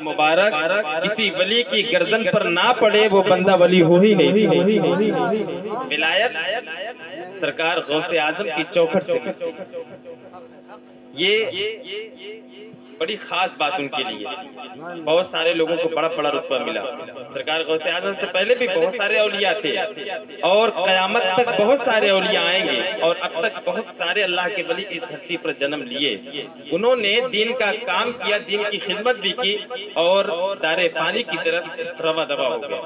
مبارک کسی ولی کی گردن پر نہ پڑے وہ بندہ ولی ہو ہی نہیں۔ ولایت سرکار غوث اعظم کی چوکھٹ سے ملتی ہے۔ یہ بڑی خاص بات ان کے لیے، بہت سارے لوگوں کو بڑا بڑا رتبہ ملا۔ سرکار غوث اعظم سے پہلے بھی بہت سارے اولیاء تھے اور قیامت تک بہت سارے اولیاء آئیں گے، اور اب تک بہت سارے اللہ کے ولی اس دھرتی پر جنم لیے۔ انہوں نے دین کا کام کیا، دین کی خدمت بھی کی اور دار فانی کی طرف رواں دوا ہو گیا۔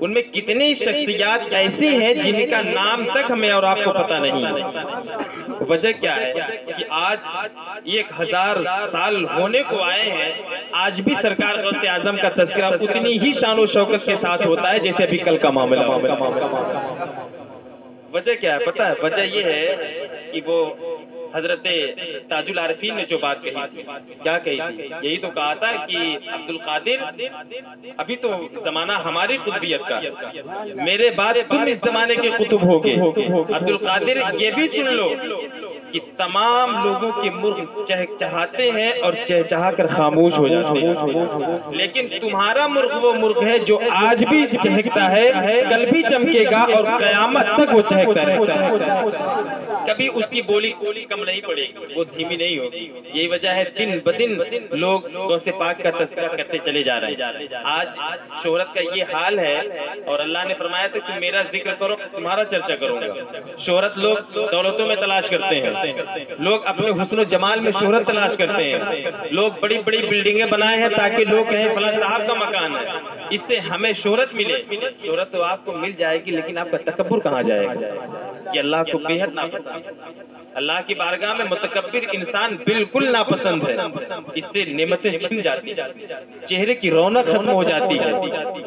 ان میں کتنی شخصیات ایسی ہیں جن کا نام تک ہمیں اور آپ کو پتہ نہیں ہے۔ وجہ کیا ہے کہ آج 1000 سال ہونے کو آئے ہیں، آج بھی سرکار غوث اعظم کا تذکرہ اتنی ہی شان و شوکت کے ساتھ ہوتا ہے جیسے ابھی کل کا معاملہ۔ وجہ کیا ہے پتہ ہے؟ وجہ یہ ہے کہ وہ حضرت تاج العارفین نے جو بات کہی تھی، کیا کہی تھی؟ یہی تو کہا تھا کہ عبد القادر، ابھی تو زمانہ ہماری قطبیت کا، میرے بعد تم اس زمانے کے قطب ہوگے۔ عبد القادر یہ بھی سن لو کہ تمام لوگوں کے مرغ چہچہاتے ہیں اور چہچہا کر خاموش ہو جاتے ہیں، لیکن تمہارا مرغ وہ مرغ ہے جو آج بھی چہکتا ہے، کل بھی چمکے گا اور قیامت تک وہ چہکتا رہتا ہے۔ کبھی اس کی بولی کم نہیں پڑے گی، وہ دھیمی نہیں ہوگی۔ یہی وجہ ہے دن بدن لوگ غوث پاک کا تذکرہ کرتے چلے جا رہے ہیں۔ آج شہرت کا یہ حال ہے، اور اللہ نے فرمایا تھا کہ میرا ذکر کرو تمہارا چرچا کروں گا۔ شہرت لوگ دولتوں میں تلاش کرتے ہیں، لوگ اپنے حسن و جمال میں شہرت تلاش کرتے ہیں، لوگ بڑی بڑی بلڈنگیں بنائے ہیں تاکہ لوگ کہیں فلاں صاحب کا مکان ہے، اس سے ہمیں شہرت ملے۔ شہرت تو آپ کو مل جائے گی لیکن آپ کا تکبر کہاں جائے گا؟ یہ اللہ کو بے حد ناپسند ہے۔ اللہ کی بارگاہ میں متکبر انسان بالکل ناپسند ہے، اس سے نعمتیں چھن جاتی ہیں، چہرے کی رونق ختم ہو جاتی ہے،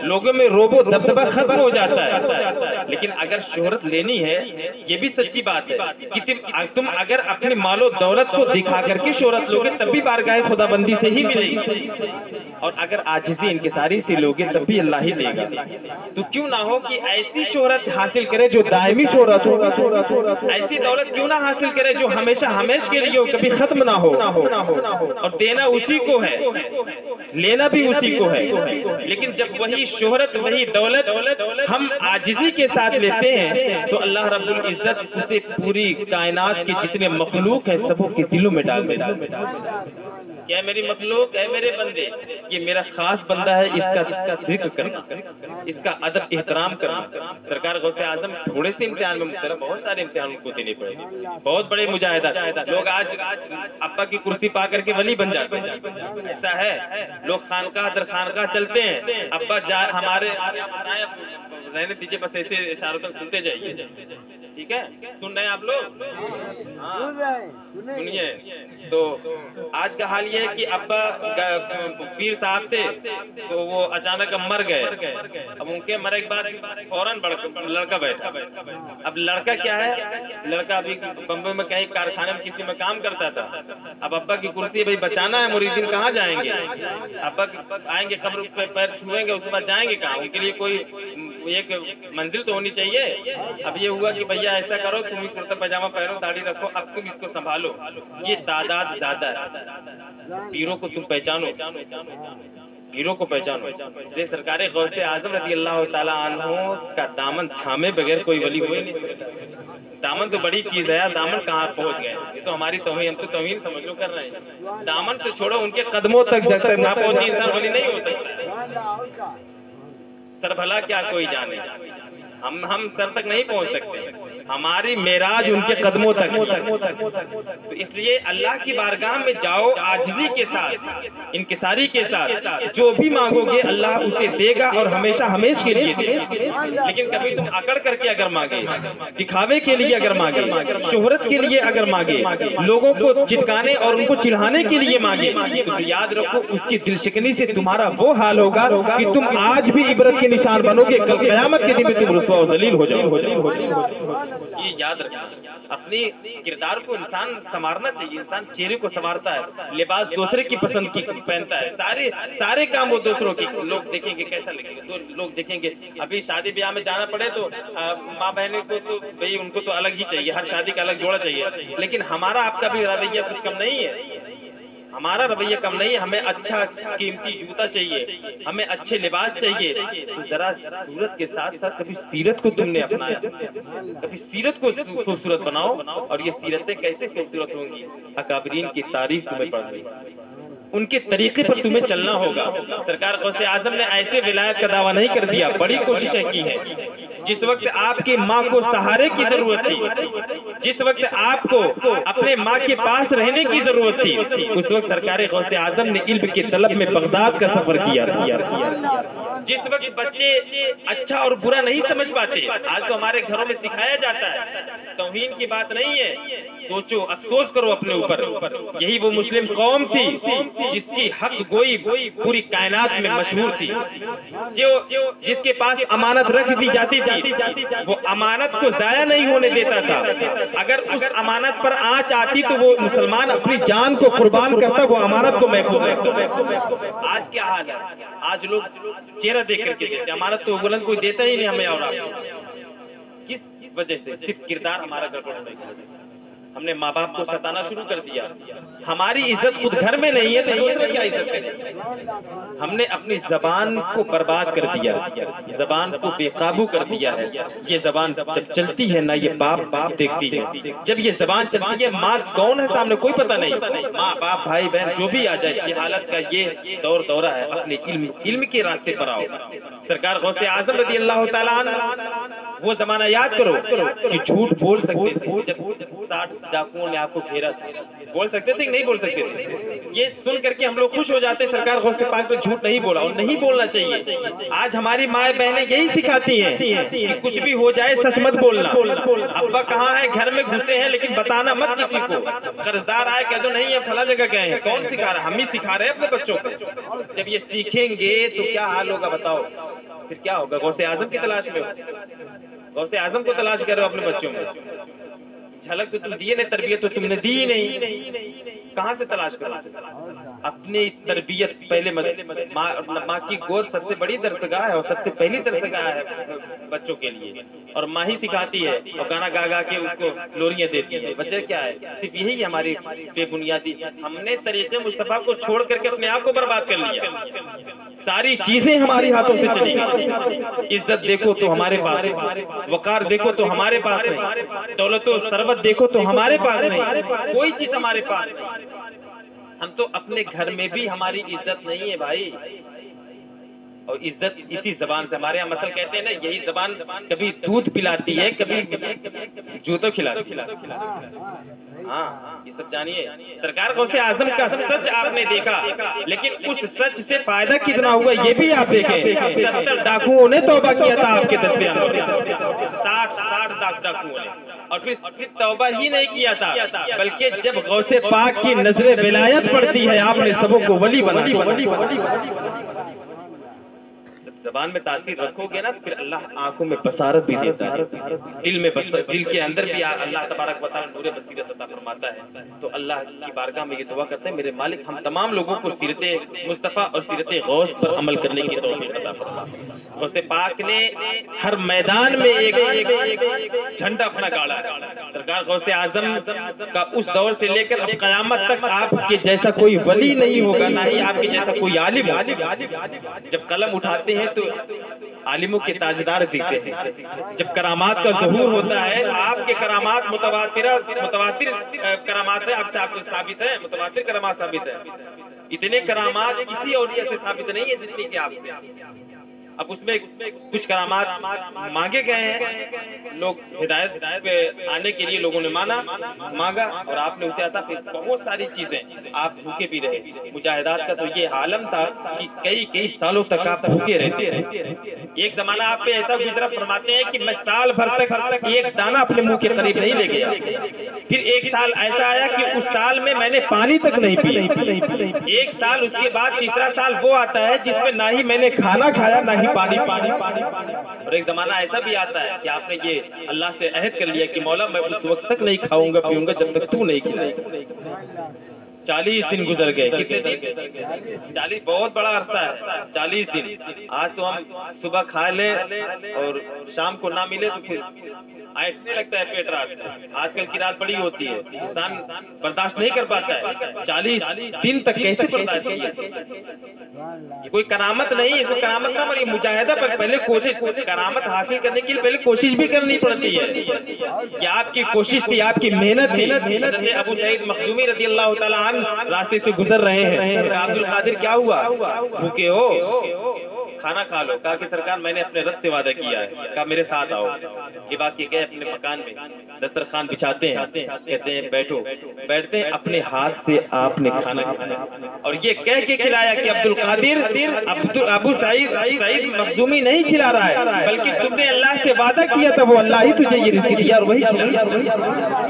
لوگوں میں روب و دبدبہ ختم ہو جاتا ہے۔ لیکن اگر شہرت لینی ہے، یہ بھی سچی بات ہے کہ تم اگر اپنے مال و دولت کو دکھا کر کے شہرت لوگے تب بھی بارگاہ خدا بندی سے ہی ملے گی، اور اگر عاجزی انکساری سے لوگے تب بھی اللہ ہی دے گا۔ تو کیوں نہ ہو کہ ایسی شہرت حاصل کرے جو دائمی شہرت ہو، ایسی دولت کیوں نہ حاصل کرے جو ہمیشہ ہمیشہ کے لیے ہو، کبھی ختم نہ ہو، اور دینا اسی کو ہے، لینا بھی اسی کو ہے۔ لیکن جب وہی شہرت، وہی دولت ہم عاجزی کے ساتھ لیتے ہیں تو اللہ رب العزت اسے پوری کائنات کے جتنے مخلوق ہیں سبوں کے دلوں میں ڈال دیتا ہے۔ کہ میری مخلوق، اے میرے بندے، یہ میرا خاص بندہ ہے، اس کا ذکر کرنا، اس کا ادب احترام کرنا۔ سرکار غوث اعظم تھوڑے سے امتحان میں مبتلا، بہت سارے امتحان کو دینے پڑے، بہت بڑے مجاہدات۔ لوگ آج ابا کی کرسی پا کر کے ولی بن جاتے ہیں، ایسا ہے۔ لوگ خانقاہ در خانقاہ چلتے ہیں، ابا ہمارے رہنے دیجئے، بس ایسے اشارتاً سنتے جائیے، ٹھیک ہے؟ سن رہے ہیں آپ لوگ؟ سنیے۔ تو آج کا حال یہ ہے کہ ابا پیر صاحب تھے تو وہ اچانک مر گئے، اب ان کے مرے کے بعد فوراً لڑکا بیٹھا۔ اب لڑکا کیا ہے؟ لڑکا ابھی بمبئی میں کہیں کارخانے میں کسی میں کام کرتا تھا۔ اب ابا کی کرسی بھائی بچانا ہے، مریدین کہاں جائیں گے؟ ابا آئیں گے قبر پہ پیر چھوئیں گے، اس کے بعد جائیں گے کہاں؟ ان کے لیے کوئی ایک منزل تو ہونی چاہیے۔ اب یہ ہوا کہ بھیا ایسا کرو، تم ہی کرتا پاجامہ پہنو، داڑھی رکھو، اب تم اس کو سنبھالو۔ یہ تعداد زیادہ ہے، پیروں کو تم پہچانو، پیروں کو پہچانو۔ اس لیے سرکار غوث اعظم رضی اللہ تعالیٰ عنہ کا دامن تھامے بغیر کوئی ولی ہوئے نہیں سکتا۔ دامن تو بڑی چیز ہے، دامن کہاں پہنچ گئے؟ یہ تو ہماری توہین، ہم تو توہین سمجھ لو کر رہے ہیں۔ دامن تو چھوڑو، ان کے قدموں تک جب تک نہ پہنچی انسان ولی نہیں ہو سکتا۔ سر بھلا کیا کوئی جانے، ہم سر تک نہیں پہنچ سکتے، ہماری معراج ان کے قدموں تک۔ تو اس لیے اللہ کی بارگاہ میں جاؤ عاجزی کے ساتھ، انکساری کے ساتھ، جو بھی مانگو گے اللہ اسے دے گا اور ہمیشہ ہمیشہ کے لیے دے گا۔ لیکن کبھی تم اکڑ کر کے اگر مانگے، دکھاوے کے لیے اگر مانگے، شہرت کے لیے اگر مانگے، لوگوں کو چٹکانے اور ان کو چڑھانے کے لیے مانگے، تو یاد رکھو اس کی دل شکنی سے تمہارا وہ حال ہوگا کہ تم آج بھی عبرت کے نشان بنو گے، کل قیامت کے دن میں تم رسوا و ذلیل ہو جاؤ۔ یہ یاد رکھنا، اپنی کردار کو انسان سنوارنا چاہیے۔ انسان چہرے کو سنوارتا ہے، لباس دوسرے کی پسند کی پہنتا ہے، سارے کام وہ دوسروں کی، لوگ دیکھیں گے کیسا لگے گا، لوگ دیکھیں گے۔ ابھی شادی بیاہ میں جانا پڑے تو ماں بہنوں کو تو بھئی ان کو تو الگ ہی چاہیے، ہر شادی کا الگ جوڑا چاہیے، لیکن ہمارا آپ کا بھی رویہ کچھ کم نہیں ہے۔ ہمارا رویہ کم نہیں ہے، ہمیں اچھا قیمتی جوتا چاہیے، ہمیں اچھے لباس چاہیے، تو ذرا صورت کے ساتھ ساتھ کبھی سیرت کو تم نے اپنایا، کبھی سیرت کو خوبصورت بناؤ، اور یہ سیرتیں کیسے خوبصورت ہوں گی؟ اکابرین کی تاریخ تمہیں پڑھنی، ان کے طریقے پر تمہیں چلنا ہوگا۔ سرکار غوث اعظم نے ایسے ولایت کا دعویٰ نہیں کر دیا، بڑی کوششیں کی ہیں۔ جس وقت آپ کی ماں کو سہارے کی ضرورت تھی، جس وقت آپ کو اپنے ماں کے پاس رہنے کی ضرورت تھی، اس وقت سرکار غوث اعظم نے علم کے طلب میں بغداد کا سفر کیا تھا۔ جس وقت بچے اچھا اور برا نہیں سمجھ پاتے، آج تو ہمارے گھروں میں سکھایا جاتا ہے، توہین کی بات نہیں ہے، سوچو، افسوس کرو اپنے اوپر۔ یہی وہ مسلم قوم تھی جس کی حق گوئی پوری کائنات میں مشہور تھی، جس کے پاس امانت رکھ دی جاتی تھی، وہ امانت کو ضائع نہیں ہونے دیتا تھا۔ اگر اس امانت پر آنچ آتی تو وہ مسلمان اپنی جان کو قربان کرتا، وہ امانت کو محفوظ رکھتا۔ آج کیا حال ہے؟ آج لوگ چہرہ دیکھ کر کے دیتے، امانت تو بلند کوئی دیتا ہی نہیں ہمیں، اور آپ کس وجہ سے؟ صرف کردار ہمارا گڑبڑ ہونے کی وجہ سے ہم نے ماں باپ کو ستانا شروع کر دیا۔ ہماری عزت خود گھر میں نہیں ہے تو دوسرے کیا عزت کریں؟ ہم نے اپنی زبان کو برباد کر دیا، زبان کو بے قابو کر دیا ہے۔ یہ زبان جب چلتی ہے نہ یہ باپ دیکھتی ہے، جب یہ زبان چلتی ہے ماں کون ہے سامنے کوئی پتہ نہیں، ماں باپ بھائی بہن جو بھی آ جائے، جہالت کا یہ دور دورہ ہے۔ اپنے علم کے راستے پر آؤ۔ سرکار غوث اعظم رضی اللہ تعالیٰ عنہ، وہ زمانہ یاد کرو کہ جھوٹ بول سکتے تھے، جب 60 ڈاکوؤں نے آپ کو گھیرا، بول سکتے تھے کہ نہیں بول سکتے تھے؟ یہ سن کر کے ہم لوگ خوش ہو جاتے، سرکار غوث پاک نے جھوٹ نہیں بولا، اور نہیں بولنا چاہیے۔ آج ہماری مائیں بہنیں یہی سکھاتی ہیں کہ کچھ بھی ہو جائے سچ مت بولنا۔ ابا کہاں ہے؟ گھر میں گھسے ہیں، لیکن بتانا مت کسی کو۔ قرضدار آئے کہہ دو نہیں ہے فلاں جگہ گئے ہیں۔ کون سکھا رہا ہے؟ ہم ہی سکھا رہے ہیں اپنے بچوں کو۔ جب یہ سیکھیں گے تو کیا حال ہوگا بتاؤ؟ پھر کیا ہوگا؟ غوث اعظم کی تلاش میں ہو، غوث اعظم کو تلاش کر رہے ہو اپنے بچوں میں۔ جھلک تو تم دیے نہیں، تربیت تو تم نے دی نہیں، کہاں سے تلاش کرو؟ اپنی تربیت پہلے ماں کی گود سب سے بڑی درسگاہ ہے، اور سب سے پہلی درسگاہ ہے بچوں کے لیے، اور ماں ہی سکھاتی ہے، اور گانا گا گا کے اس کو لوریاں دیتی ہے۔ وجہ کیا ہے؟ صرف یہی ہماری بے بنیادی، ہم نے طریقے مصطفیٰ کو چھوڑ کر کے اپنے آپ کو برباد کر لیا۔ ساری چیزیں ہماری ہاتھوں سے چلی گئی۔ عزت دیکھو تو ہمارے پاس نہیں، وقار دیکھو تو ہمارے پاس نہیں، دولت و ثروت دیکھو تو ہمارے پاس نہیں، کوئی چیز ہمارے پاس نہیں۔ ہم تو اپنے گھر میں بھی ہماری عزت نہیں ہے بھائی، اور عزت اسی زبان سے۔ ہمارے یہاں مثل کہتے ہیں نا، یہی زبان کبھی دودھ پلاتی ہے، کبھی جوتوں کھلاتی ہے۔ ہاں، یہ سب جانیے۔ سرکار غوث اعظم کا سچ آپ نے دیکھا، لیکن اس سچ سے فائدہ کتنا ہوا یہ بھی آپ دیکھیں۔ 70 ڈاکوؤں نے توبہ کیا تھا آپ کے دستے اندر، 60 ڈاکوؤں نے، اور پھر توبہ ہی نہیں کیا تھا، بلکہ جب غوث پاک کی نظر ولایت پڑتی ہے آپ نے سبوں کو ولی بنا دیا۔ زبان میں تاثیر رکھو گے نا، پھر اللہ آنکھوں میں بصارت بھی دیتا ہے، دل کے اندر بھی اللہ تبارک و تعالیٰ نور بصیرت عطا فرماتا ہے۔ تو اللہ کی بارگاہ میں یہ دعا کرتے ہیں، میرے مالک ہم تمام لوگوں کو سیرت مصطفیٰ اور سیرت غوث پر عمل کرنے کی توفیق عطا فرما۔ غوث پاک نے ہر میدان میں ایک جھنڈا اپنا گاڑا ہے۔ سرکار غوث اعظم کا اس دور سے لے کر اب قیامت تک آپ کے جیسا کوئی ولی نہیں ہوگا، نہ ہی آپ کے جیسا کوئی عالم ہوگا۔ جب قلم اٹھاتے ہیں تو عالموں کے تاجدار دکھتے ہیں، جب کرامات کا ظہور ہوتا ہے، آپ کے کرامات متواتر کرامات ہیں، آپ سے آپ کو ثابت ہے، متواتر کرامات ثابت ہے۔ اتنے کرامات کسی اولیاء سے ثابت نہیں ہے جتنی کہ آپ سے۔ اب اس میں کچھ کرامات مانگے گئے ہیں، لوگ ہدایت پہ آنے کے لیے لوگوں نے مانگا، اور آپ نے اسے عطا کی۔ بہت ساری چیزیں آپ بھوکے بھی رہے۔ مجاہدات کا تو یہ عالم تھا کہ کئی سالوں تک آپ بھوکے رہتے رہے۔ ایک زمانہ آپ پہ ایسا گزرا، فرماتے ہیں کہ میں سال بھر تک ایک دانہ اپنے منہ کے قریب نہیں لے گیا۔ پھر ایک سال ایسا آیا کہ اس سال میں میں نے پانی تک نہیں پیا۔ ایک سال، اس کے بعد تیسرا سال وہ آتا ہے جس میں نہ ہی میں نے کھانا کھایا نہ ہی پانی۔ اور ایک زمانہ ایسا بھی آتا ہے کہ آپ نے یہ اللہ سے عہد کر لیا کہ مولا میں اس وقت تک نہیں کھاؤں گا پیوں گا جب تک تو نہیں کھلائے گا۔ 40 دن گزر گئے. کتنے دن؟ 40. بہت بڑا عرصہ ہے 40 دن. آج تو ہم صبح کھا لے اور شام کو نہ ملے تو پھر ایسنے لگتا ہے پیٹ رات. آج کل کی رات بڑی ہوتی ہے, انسان برداشت نہیں کر پاتا ہے. 40 دن تک کیسے برداشت کیا؟ یہ کوئی کرامت نہیں ہے, اس کو کرامت نہ مری مجاہدہ, پر پہلے کوشش, کرامت حاصل کرنے کے لیے پہلے کوشش بھی کرنی پڑتی ہے. یہ آپ کی کوشش تھی, آپ کی محنت تھی. حضرت ابو سعید مخزومی رضی اللہ تعالیٰ عنہ راستے سے گزر رہے ہیں. کہا عبد القادر کیا ہوا, بھوکے ہو, کھانا کھا لو. کہا کہ سرکار میں نے اپنے رب سے وعدہ کیا ہے. کہا میرے ساتھ آؤ. یہ بات یہ گئے اپنے مکان میں دسترخوان بچھاتے ہیں, کہتے ہیں بیٹھو. بیٹھتے ہیں, اپنے ہاتھ سے آپ نے کھانا کھلایا اور یہ کہہ کے کھلایا کہ عبد القادر ابو سعید مخزومی نہیں کھلا رہا ہے, بلکہ تم نے اللہ سے وعدہ کیا تھا, وہ اللہ ہی تجھے یہ رزق دیا اور وہی کھلایا,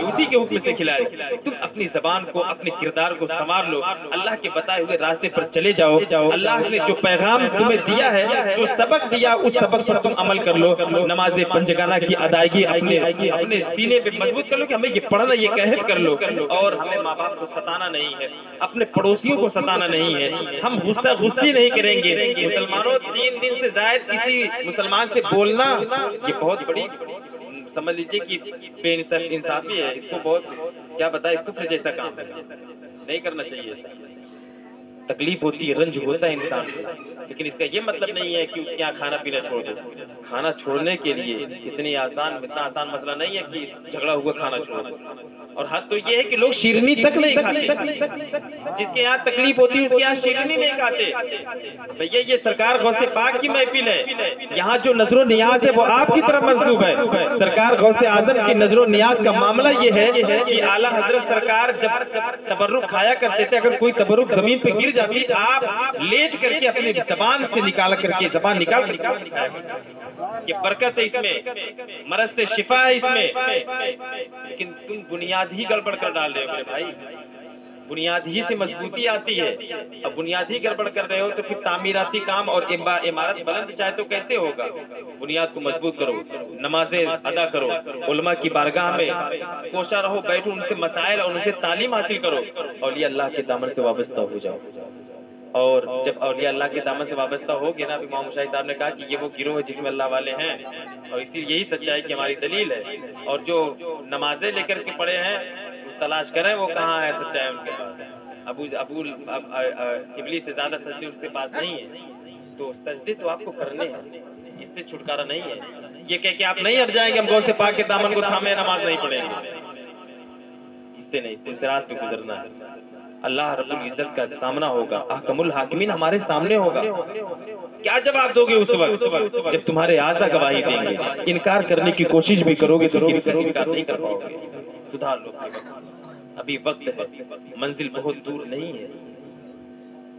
اسی کے حکم سے کھلایا. تم اپنی زبان کو, اپنے کردار کو سنوار لو, اللہ کے بتائے ہوئے راستے پر چلے جاؤ. اللہ نے جو پیغام تمہیں دیا ہے, جو سبق دیا, اس سبق پر تم عمل کر لو. نماز پنجگانہ کی ادائیگی اپنے سینے پہ مضبوط کر لو کہ ہمیں یہ پڑھنا, یہ قہد کر لو. اور ہمیں ماں باپ کو ستانا نہیں ہے, اپنے پڑوسیوں کو ستانا نہیں ہے, ہم غصی نہیں کریں گے. مسلمانوں 3 دن سے زائد کسی مسلمان سے بولنا یہ بہت بڑی سمجھ لیجئے کہ بے انصافی ہے. اس کو بہت کیا بتائے, کفر جیسا کام ہے, نہیں کرنا چاہیے. تکلیف ہوتی ہے, رنج ہوتا ہے انسان کو, لیکن اس کا یہ مطلب نہیں ہے کہ اس کے یہاں کھانا پینا چھوڑ دو. کھانا چھوڑنے کے لیے اتنا آسان مسئلہ نہیں ہے کہ جھگڑا ہوا کھانا چھوڑ دو. اور حد تو یہ ہے کہ لوگ شیرنی تک نہیں کھاتے. جس کے یہاں تکلیف ہوتی ہے اس کے یہاں شیرنی نہیں کھاتے. بھیا یہ سرکار غوث پاک کی محفل ہے, یہاں جو نظر و نیاز ہے وہ آپ کی طرف منسوب ہے. سرکار غوث اعظم کی نظر و نیاز کا معاملہ یہ ہے کہ اعلیٰ حضرت سرکار جب تبرک کھایا کرتے تھے, اگر کوئی تبرک زمین پہ گر جاتی, آپ لیٹ کر کے اپنی زبان سے نکال کر کے, زبان نکال کر کھایا کرتے. یہ برکت ہے اس میں, مرض سے شفا ہے اس میں. لیکن تم بنیاد ہی گڑبڑ کر ڈال رہے ہو میرے بھائی. بنیاد ہی سے مضبوطی آتی ہے, اب بنیاد ہی گڑبڑ کر رہے ہو تو پھر تعمیراتی کام اور عمارت بلند چاہے تو کیسے ہوگا. بنیاد کو مضبوط کرو, نمازیں ادا کرو, علماء کی بارگاہ میں کوشاں رہو, بیٹھو, ان سے مسائل اور ان سے تعلیم حاصل کرو, اولیاء اللہ کے دامن سے وابستہ ہو جاؤ. اور جب اولیاء اللہ کے دامن سے وابستہ ہو گے نا, امام مشاہی صاحب نے کہا کہ یہ وہ گروہ ہے جس میں اللہ والے ہیں, اور اسی یہی سچائی کی ہماری دلیل ہے. اور جو نمازیں لے کر کے پڑے ہیں تلاش کریں وہ کہاں ہے سچائی ان کے پاس. ابلیس سے زیادہ سجدے اس کے پاس نہیں ہے. تو سجدے تو آپ کو کرنے ہیں, اس سے چھٹکارا نہیں ہے. یہ کہہ کہ آپ نہیں ہٹ جائیں گے, ہم غوث پاک کے دامن کو تھامے نماز نہیں پڑھیں گے, اس سے نہیں. اس رات پہ گزرنا ہے, اللہ رب العزت کا سامنا ہوگا, احکم الحاکمین ہمارے سامنے ہوگا. کیا جواب دو گے اس وقت جب تمہارے اعضا گواہی دیں گے؟ انکار کرنے کی کوشش بھی کرو گے تو انکار نہیں کر پاؤ گے. سدھار لو, ابھی وقت ہے, منزل بہت دور نہیں ہے.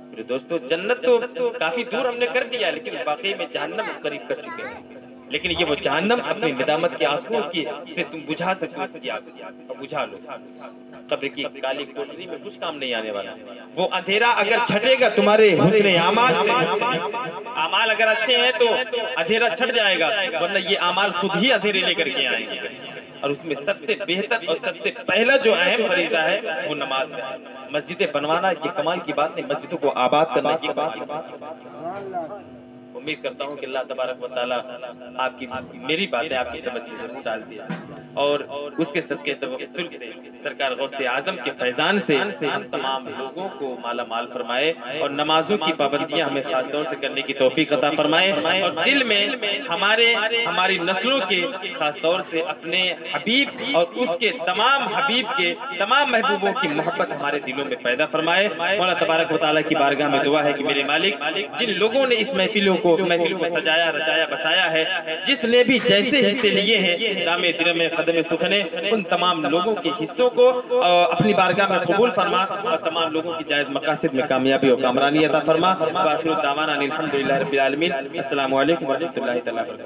میرے دوستو, جنت تو کافی دور ہم نے کر دیا, لیکن واقعی میں جہنم قریب کر چکے ہیں. لیکن یہ وہ جہنم اپنی ندامت کے آنسوؤں سے تم بجھا سکتے اس کی آگ, بجھا لو. قبر کی کالی کوٹری میں کچھ کام نہیں آنے والا. وہ اندھیرا اگر چھٹے گا تمہارے حسن اعمال اگر اچھے ہیں تو اندھیرا چھٹ جائے گا, ورنہ یہ اعمال خود ہی اندھیرے لے کر کے آئیں گے. اور اس میں سب سے بہتر اور سب سے پہلا جو اہم فریضہ ہے وہ نماز ہے. مسجدیں بنوانا یہ کمال کی بات نہیں, مسجدوں کو آباد کرنا یہ کمال کی بات. امید کرتا ہوں کہ اللہ تبارک و تعالیٰ آپ کی میری باتیں آپ کی سمجھ میں ضرور ڈال دیا, اور اس کے صدقے توسل سے سرکار غوث اعظم کے فیضان سے ہم تمام لوگوں کو مالا مال فرمائے, اور نمازوں کی پابندیاں ہمیں خاص طور سے کرنے کی توفیق عطا فرمائے, اور دل میں ہماری نسلوں کے خاص طور سے اپنے حبیب اور اس کے تمام حبیب کے تمام محبوبوں کی محبت ہمارے دلوں میں پیدا فرمائے. مولا تبارک و تعالیٰ کی بارگاہ میں دعا ہے کہ میرے مالک, جن لوگوں نے اس محفل کو سجایا رچایا بسایا ہے, جس نے بھی جیسے حصے لیے ہیں, دام درم قدم سخنے, ان تمام لوگوں کے حصوں کو اپنی بارگاہ میں قبول فرما, اور تمام لوگوں کی جائز مقاصد میں کامیابی اور کامرانی عطا فرما. وآخر دعوانا الحمدللہ رب العالمین. السلام علیکم ورحمۃ اللہ تعالیٰ وبرکاتہ.